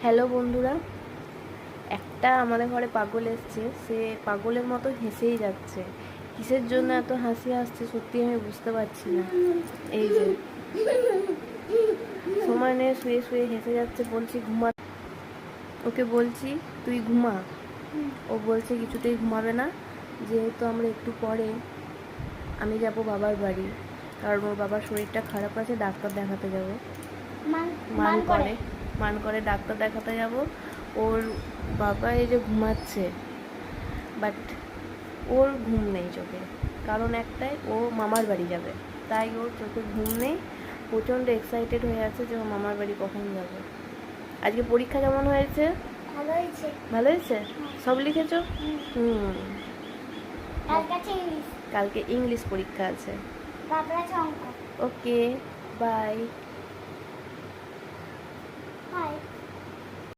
Hello বন্ধুরা, একটা আমাদের ঘরে পাগল এসছে। সে পাগলের মতো হেসেই যাচ্ছে। কিসের জন্য এত হাসি আসছে সত্যি আমি বুঝতে পারছি না। এই যে সময় নিয়ে শুয়ে শুয়ে হেসে যাচ্ছে। বলছি ঘুমা, ওকে বলছি তুই ঘুমা, ও বলছে কিছুতেই ঘুমাবে না। যেহেতু আমরা একটু পরে আমি যাব বাবার বাড়ি, কারণ ওর বাবার শরীরটা খারাপ আছে, ডাক্তার দেখাতে যাব। মান করে ডাক্তার দেখাতে যাব। ওর বাবা এই যে ঘুমাচ্ছে, বাট ওর ঘুম নেই চোখে। কারণ একটাই, ও মামার বাড়ি যাবে, তাই ওর চোখে ঘুম নেই। প্রচণ্ড এক্সাইটেড হয়ে আছে যে ও মামার বাড়ি কখন যাবে। আজকে পরীক্ষা কেমন হয়েছে? ভালো হয়েছে। ভালো হয়েছে? সব লিখেছো? কালকে ইংলিশ পরীক্ষা আছে। ওকে, বাই।